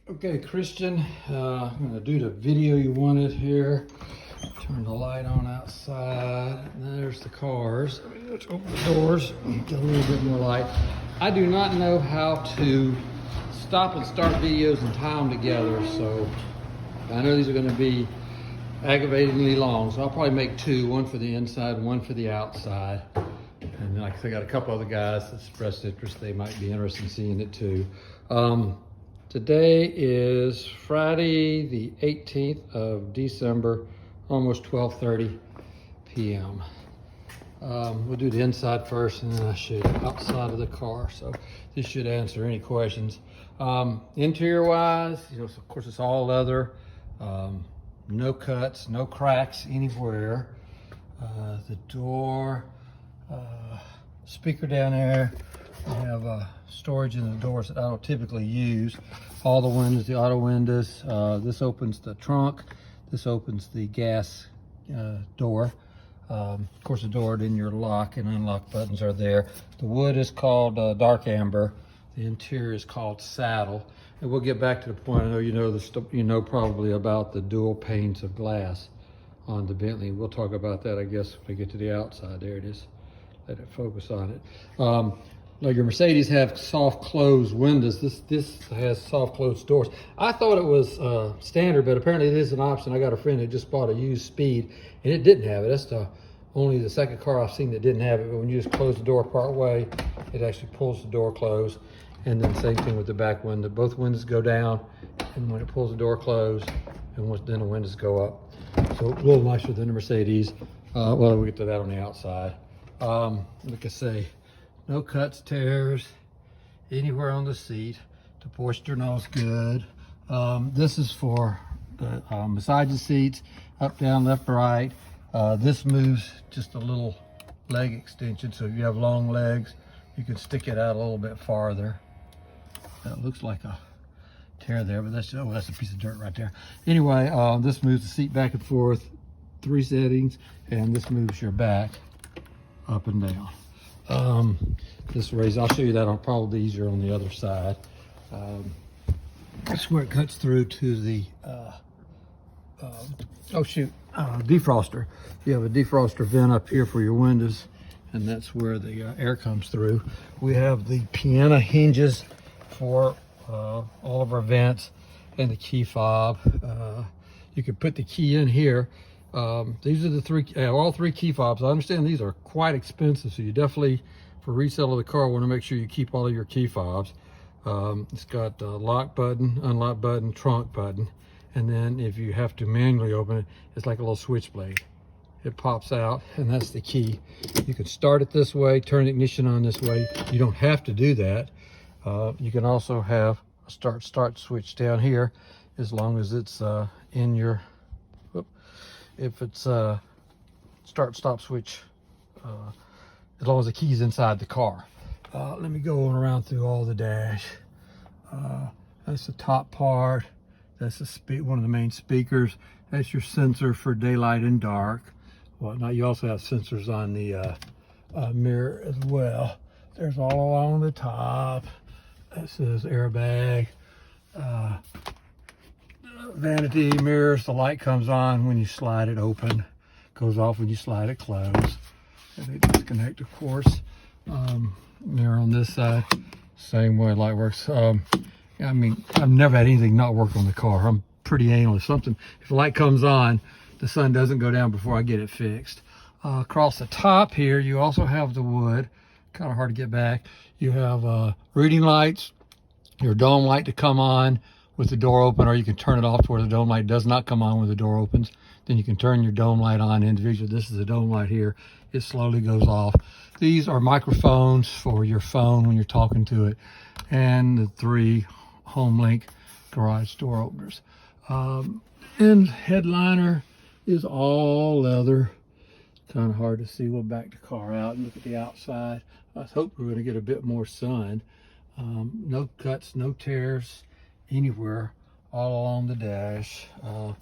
Okay, Christian, I'm going to do the video you wanted here. Turn the light on outside. There's the cars. Let's open the doors and get a little bit more light. I do not know how to stop and start videos and tie them together, so I know these are going to be aggravatingly long, so I'll probably make two, one for the inside, one for the outside. And like I said, I got a couple other guys that expressed interest. They might be interested in seeing it too. Today is Friday, the 18th of December, almost 12:30 p.m. We'll do the inside first, and then I show you the outside of the car. So this should answer any questions. Interior-wise, of course, it's all leather. No cuts, no cracks anywhere. The door, speaker down there. I have storage in the doors that I don't typically use. All the windows, the auto windows. This opens the trunk. This opens the gas door. Of course, the door, then your lock and unlock buttons are there. The wood is called dark amber. The interior is called saddle. And we'll get back to the point. I know you know probably about the dual panes of glass on the Bentley. We'll talk about that, I guess, when we get to the outside. There it is. Let it focus on it. Like your Mercedes have soft closed windows. This has soft closed doors. I thought it was standard, but apparently it is an option. I got a friend that just bought a used Speed, and it didn't have it. That's only the second car I've seen that didn't have it. But when you just close the door part way, it actually pulls the door closed. And then same thing with the back window. Both windows go down, and when it pulls the door closed, and then the windows go up. So a little nicer than the Mercedes. Well, we'll get to that on the outside. Like I say, no cuts, tears, anywhere on the seat. The Porsche knows good. This is for the massaging seats, up, down, left, right. This moves just a little leg extension, so if you have long legs, you can stick it out a little bit farther. That looks like a tear there, but that's a piece of dirt right there. Anyway, this moves the seat back and forth, 3 settings, and this moves your back up and down. This raise, I'll show you that. I'll probably easier on the other side. That's where it cuts through to the defroster. You have a defroster vent up here for your windows, and that's where the air comes through. We have the piano hinges for all of our vents, and the key fob. You can put the key in here. These are the all three key fobs. I understand these are quite expensive, so you definitely, for resale of the car, want to make sure you keep all of your key fobs. It's got a lock button, unlock button, trunk button, and then if you have to manually open it, it's like a little switchblade. It pops out, and that's the key. You can start it this way, turn the ignition on this way. You don't have to do that. You can also have a start switch down here, as long as it's in your, if it's start stop switch, as long as the key's inside the car. Let me go on around through all the dash. That's the top part. That's one of the main speakers. That's your sensor for daylight and dark. Well, now you also have sensors on the mirror as well. There's all along the top. That says airbag. Vanity mirrors. The light comes on when you slide it open. Goes off when you slide it closed. And they disconnect, of course. Mirror on this side. Same way light works. I mean, I've never had anything not work on the car. I'm pretty anal. If the light comes on, the sun doesn't go down before I get it fixed. Across the top here, you also have the wood. Kind of hard to get back. You have reading lights, your dome light to come on with the door open, or you can turn it off to where the dome light does not come on when the door opens. Then you can turn your dome light on individually. This is the dome light here. It slowly goes off. These are microphones for your phone when you're talking to it, and the 3 HomeLink garage door openers. And headliner is all leather. Kind of hard to see. We'll back the car out and look at the outside. I hope we're going to get a bit more sun. No cuts, no tears anywhere all along the dash. You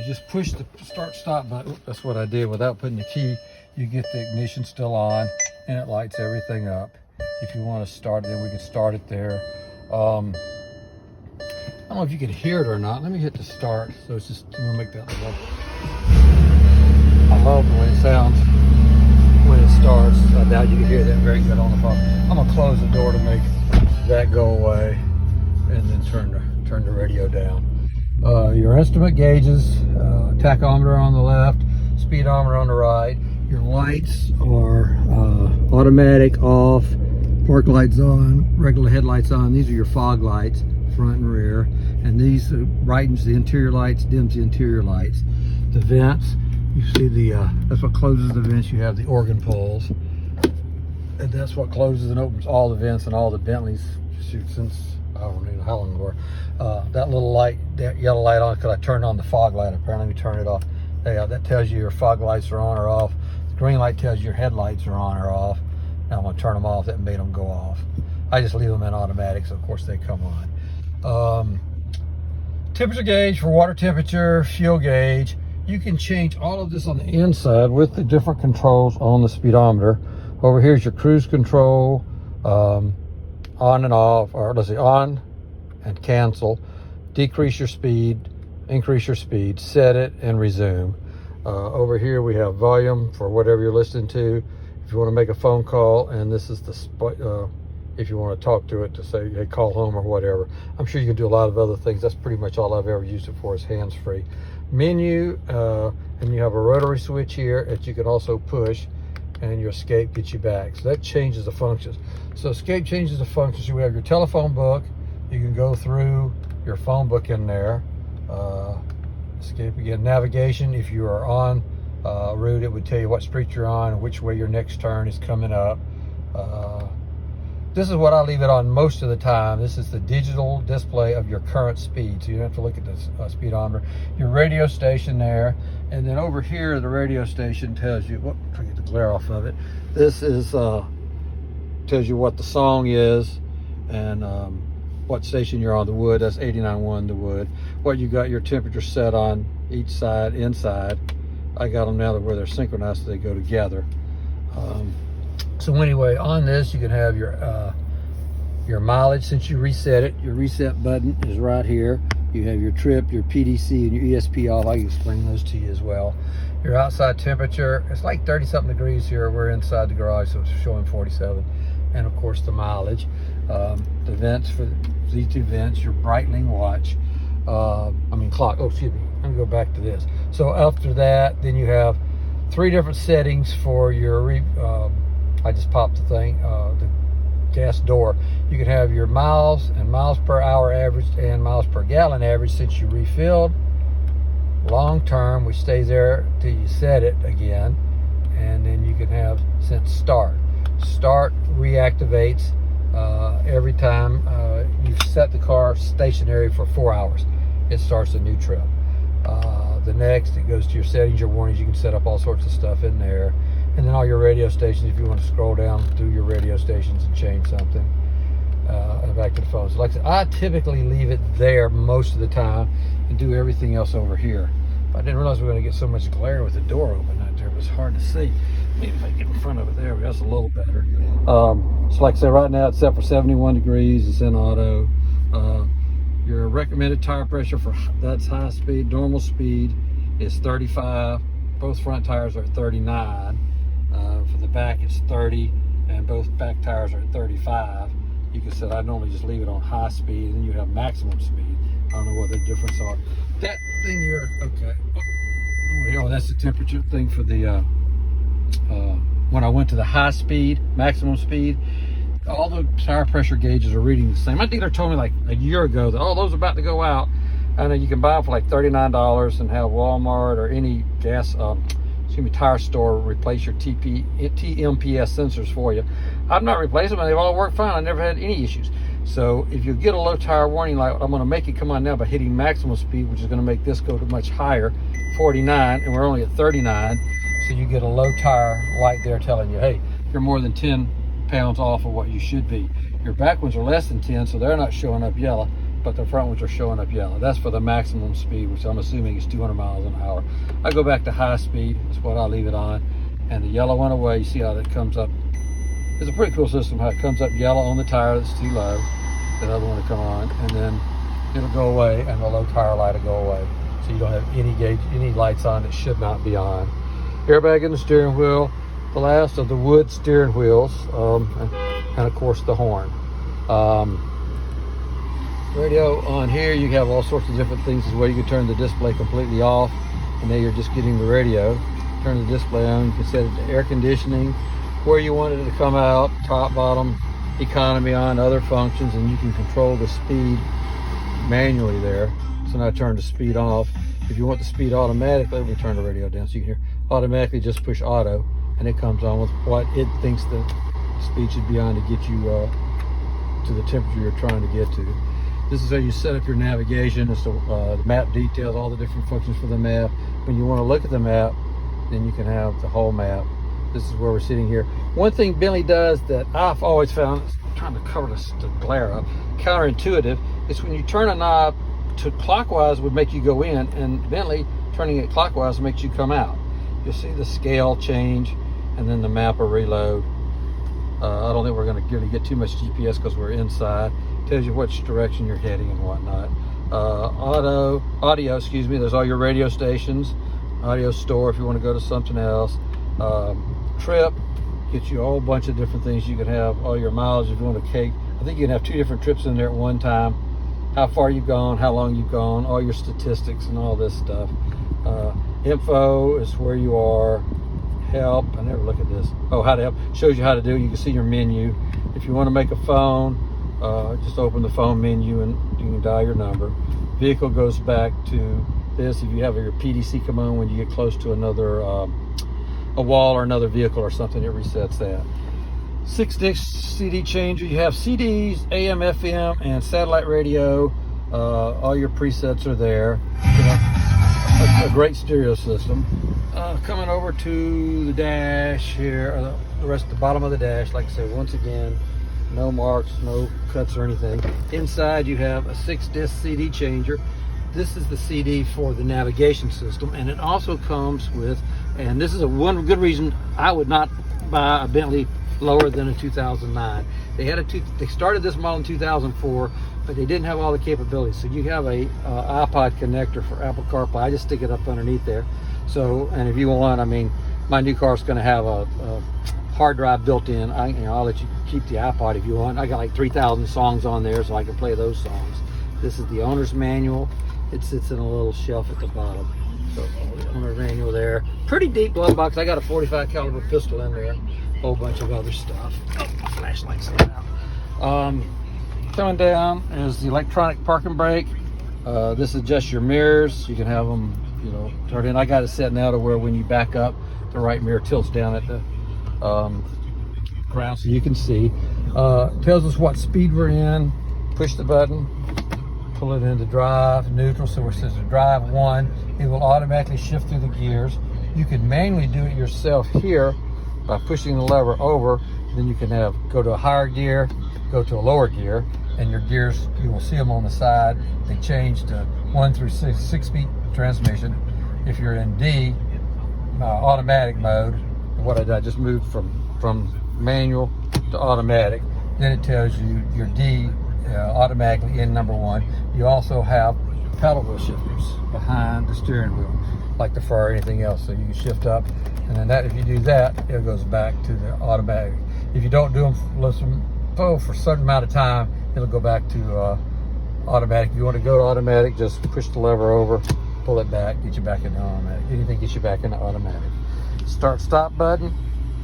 just push the start stop button. That's what I did without putting the key. You get the ignition still on, and it lights everything up. If you want to start it, then we can start it there. don't know if you can hear it or not. Let me hit the start. So it's just, I'm gonna make that little. I love the way it sounds when it starts. I doubt you can hear that very good on the phone. I'm gonna close the door to make that go away, and then turn the radio down. Your instrument gauges, tachometer on the left, speedometer on the right. Your lights are automatic, off, park lights on, regular headlights on. These are your fog lights, front and rear. And these brightens the interior lights, dims the interior lights. The vents, you see that's what closes the vents. You have the organ pulls. And that's what closes and opens all the vents and all the Bentleys. Shoot, since I don't know how long ago. That little light, that yellow light on, because I turned on the fog light. Apparently we turned it off. That tells you your fog lights are on or off. The green light tells you your headlights are on or off. Now I'm gonna turn them off. That made them go off. I just leave them in automatic, so of course they come on. Temperature gauge for water temperature, fuel gauge. You can change all of this on the inside with the different controls on the speedometer. Over here's your cruise control, on and off, or let's see, on and cancel, decrease your speed, increase your speed, set it and resume. Over here we have volume for whatever you're listening to. If you want to make a phone call, and this is the if you want to talk to it to say, hey, call home or whatever. I'm sure you can do a lot of other things. That's pretty much all I've ever used it for, is hands-free. Menu, and you have a rotary switch here that you can also push, and your escape gets you back. So that changes the functions. So escape changes the functions. You have your telephone book. You can go through your phone book in there. Escape again. Navigation, if you are on route, it would tell you what street you're on and which way your next turn is coming up. This is what I leave it on most of the time. This is the digital display of your current speed, so you don't have to look at the speedometer. Your radio station there, and then over here the radio station tells you, try to get the glare off of it. This is tells you what the song is, and what station you're on. The wood, that's 89.1 the wood. What you got your temperature set on each side, inside. I got them now to where they're synchronized, so they go together. So anyway, on this you can have your mileage. Since you reset it, your reset button is right here. You have your trip, your PDC, and your ESP off. I can explain those to you as well. Your outside temperature, it's like 30-something degrees here. We're inside the garage, so it's showing 47. And of course the mileage. The vents, for these two vents, your Breitling watch. Clock. Oh, excuse me. I'm gonna go back to this. So after that, then you have 3 different settings for your I just popped the thing, the gas door. You can have your miles and miles per hour average and miles per gallon average since you refilled. Long term, which stays there till you set it again. And then you can have since start. Start reactivates every time you've set the car stationary for 4 hours. It starts a new trip. The next, it goes to your settings, your warnings. You can set up all sorts of stuff in there. And then all your radio stations, if you want to scroll down through your radio stations and change something. And back to the phone. So like I said, I typically leave it there most of the time and do everything else over here. But I didn't realize we were going to get so much glare with the door open out there. It was hard to see. Maybe if I get in front of it there, that's a little better. So like I said, right now it's set for 71 degrees. It's in auto. Your recommended tire pressure for that's high speed. Normal speed is 35. Both front tires are at 39. For the back it's 30, and both back tires are at 35. You can set, I normally just leave it on high speed, and you have maximum speed. I don't know what the difference are. That thing here, okay. Oh, that's the temperature thing for the when I went to the high speed, maximum speed. All the tire pressure gauges are reading the same. My dealer told me like a year ago that, oh, those are about to go out. I know you can buy them for like $39 and have Walmart or any gas, tire store replace your TMPS sensors for you. I've not replaced them, and they've all worked fine. I never had any issues. So if you get a low tire warning light, I'm going to make it come on now by hitting maximum speed, which is going to make this go to much higher, 49, and we're only at 39. So you get a low tire light there telling you, hey, you're more than 10 pounds off of what you should be. Your back ones are less than 10, so they're not showing up yellow, but the front ones are showing up yellow. That's for the maximum speed, which I'm assuming is 200 miles an hour. I go back to high speed, that's what I leave it on. And the yellow went away. You see how that comes up. It's a pretty cool system how it comes up yellow on the tire that's too low. That other one to come on. And then it'll go away, and the low tire light will go away. So you don't have any lights on that should not be on. Airbag in the steering wheel, the last of the wood steering wheels, and of course the horn. Radio on here, you have all sorts of different things as well. You can turn the display completely off, and now you're just getting the radio. Turn the display on, you can set it to air conditioning, where you want it to come out, top, bottom, economy on, other functions, and you can control the speed manually there. So now turn the speed off. If you want the speed automatically, we turn the radio down so you can hear. Automatically just push auto, and it comes on with what it thinks the speed should be on to get you to the temperature you're trying to get to. This is how you set up your navigation. It's the map details, all the different functions for the map. When you want to look at the map, then you can have the whole map. This is where we're sitting here. One thing Bentley does that I've always found, I'm trying to cover the glare up, counterintuitive, is when you turn a knob to clockwise would make you go in, and Bentley turning it clockwise makes you come out. You'll see the scale change, and then the map will reload. I don't think we're going to really get too much GPS because we're inside. Tells you which direction you're heading and whatnot. Audio, excuse me, there's all your radio stations. Audio store if you want to go to something else. Trip gets you a whole bunch of different things. You can have all your mileage if you want to take. I think you can have 2 different trips in there at one time. How far you've gone, how long you've gone, all your statistics and all this stuff. Info is where you are. Help, I never look at this. Oh, how to help, shows you how to do it. You can see your menu. If you want to make a phone, just open the phone menu and you can dial your number. Vehicle goes back to this. If you have your PDC come on when you get close to another a wall or another vehicle or something, it resets that. 6-disc CD changer. You have CDs, AM, FM, and satellite radio. All your presets are there. You know, a great stereo system. Coming over to the dash here, the rest of the bottom of the dash, like I said, once again, no marks, no cuts or anything. Inside you have a 6-disc CD changer. This is the CD for the navigation system, and it also comes with, and this is one good reason I would not buy a Bentley lower than a 2009. They started this model in 2004, but they didn't have all the capabilities. So you have a iPod connector for Apple CarPlay. I just stick it up underneath there. So, and if you want, I mean, my new car is going to have a hard drive built in. I'll let you keep the iPod if you want. I got like 3,000 songs on there, so I can play those songs. This is the owner's manual. It sits in a little shelf at the bottom. So the owner's manual there. Pretty deep glove box. I got a 45 caliber pistol in there. A whole bunch of other stuff. Oh, my flashlight's out. Coming down is the electronic parking brake. This is just your mirrors. You can have them, you know, turned in. I got it set now to where when you back up, the right mirror tilts down at the ground so you can see. Tells us what speed we're in. Push the button, pull it into drive, neutral. So it says to drive 1, it will automatically shift through the gears. You can manually do it yourself here by pushing the lever over. Then you can go to a higher gear, go to a lower gear, and your gears, you will see them on the side. They change to 1 through 6, 6-speed transmission. If you're in D, automatic mode, what I did, I just moved from manual to automatic. Then it tells you your D automatically in number 1. You also have paddle wheel shifters behind the steering wheel, like the Ferrari or anything else. So you can shift up, and then if you do that, it goes back to the automatic. If you don't do them for a certain amount of time, it'll go back to automatic. If you want to go to automatic, just push the lever over, pull it back, get you back into automatic. Anything gets you back into automatic. Start stop button.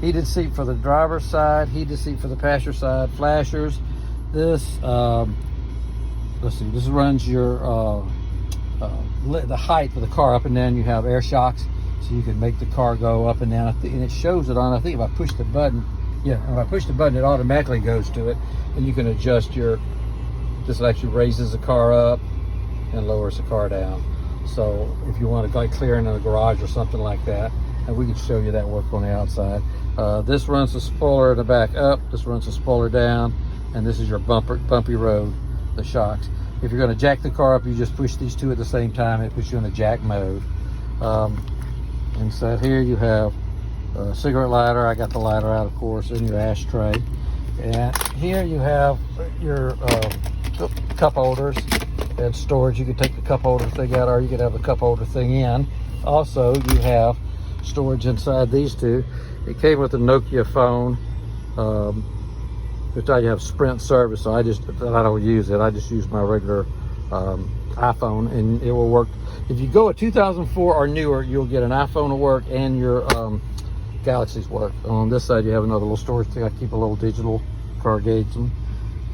Heated seat for the driver's side, heated seat for the passenger side, flashers. This, let's see, this runs your the height of the car up and down. You have air shocks, so you can make the car go up and down. And it shows it on, I think if I push the button, yeah, if I push the button, it automatically goes to it. And you can adjust this actually raises the car up and lowers the car down. So if you want to go clearing in a garage or something like that, and we can show you that work on the outside. This runs the spoiler in the back up, this runs the spoiler down, and this is your bumpy road, the shocks. If you're going to jack the car up, you just push these 2 at the same time. It puts you in a jack mode. Inside here you have a cigarette lighter. I got the lighter out, of course, in your ashtray. And here you have your cup holders. and storage. You can take the cup holder thing out, or you can have the cup holder thing in. Also, you have storage inside these two. It came with a Nokia phone, which I have Sprint service, so I don't use it. I just use my regular iPhone, and it will work. If you go at 2004 or newer, you'll get an iPhone to work and your Galaxies work. On this side, you have another little storage thing. I keep a little digital card gauge, and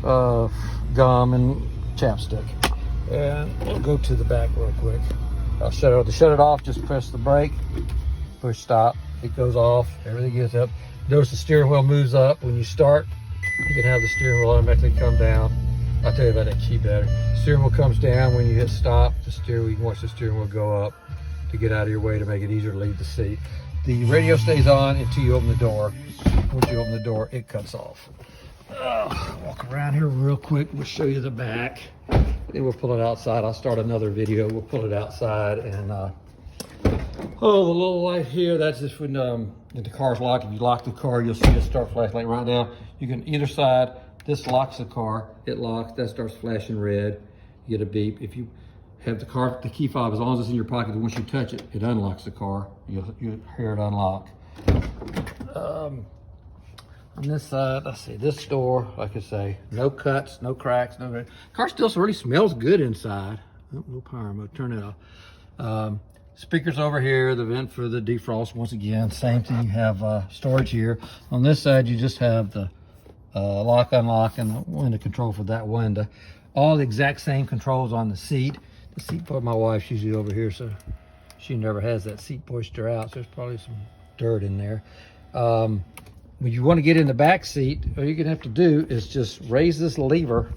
gum and chapstick. And we'll go to the back real quick. I'll shut it. To shut it off, just press the brake, push stop. It goes off. Everything gets up. Notice the steering wheel moves up when you start. You can have the steering wheel automatically come down. I'll tell you about that key better. Steering wheel comes down when you hit stop. You can watch the steering wheel go up to get out of your way to make it easier to leave the seat. The radio stays on until you open the door. Once you open the door, it cuts off. Walk around here real quick. We'll show you the back. Then we'll pull it outside. I'll start another video. We'll pull it outside, and oh, the little light here, that's just when the car's locked. If you lock the car, you'll see it start flashing. Like right now, you can either side. This locks the car. It locks. That starts flashing red. You get a beep. If you have the key fob, as long as it's in your pocket, once you touch it, it unlocks the car. You'll hear it unlock. On this side, let's see, this door, like I say, no cuts, no cracks, no. Car still really smells good inside. Oh, no power mode, turn it off. Speakers over here, the vent for the defrost. Once again, same thing. You have storage here. On this side, you just have the lock, unlock, and the window control for that window. All the exact same controls on the seat. The seat for my wife's usually over here, so she never has that seat pushed her out. So there's probably some dirt in there. When you want to get in the back seat, all you're gonna have to do is just raise this lever,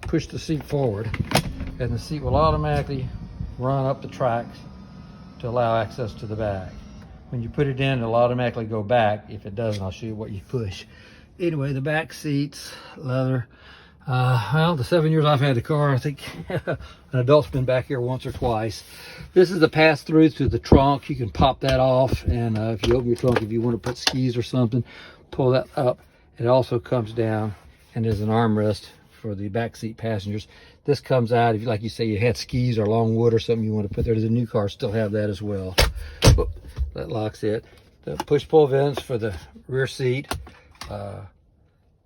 push the seat forward, and the seat will automatically run up the tracks to allow access to the back. When you put it in, it'll automatically go back. If it doesn't, I'll show you what you push. Anyway, the back seats, leather. Well, the 7 years I've had the car, I think an adult's been back here once or twice. This is the pass-through to the trunk. You can pop that off, and if you open your trunk, if you want to put skis or something, pull that up. It also comes down, and there's an armrest for the back seat passengers. This comes out if, like you say, you had skis or long wood or something you want to put there. The new cars still have that as well. But that locks it. The push-pull vents for the rear seat.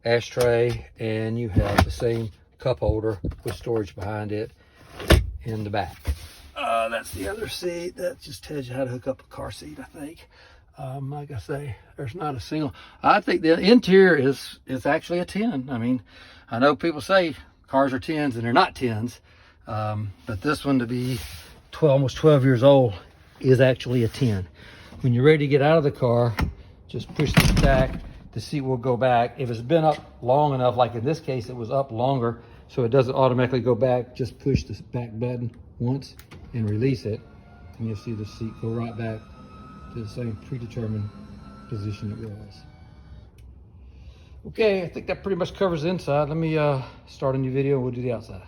Ashtray, and you have the same cup holder with storage behind it in the back. That's the other seat. That just tells you how to hook up a car seat, I think. Like I say, there's not a single. I think the interior is actually a 10. I mean, I know people say cars are 10s and they're not 10s, but this one, to be almost 12 years old, is actually a 10. When you're ready to get out of the car, just push this back. The seat will go back. If it's been up long enough, like in this case, it was up longer, so it doesn't automatically go back. Just push this back button once and release it, and you'll see the seat go right back to the same predetermined position it was. Okay, I think that pretty much covers the inside. Let me start a new video and we'll do the outside.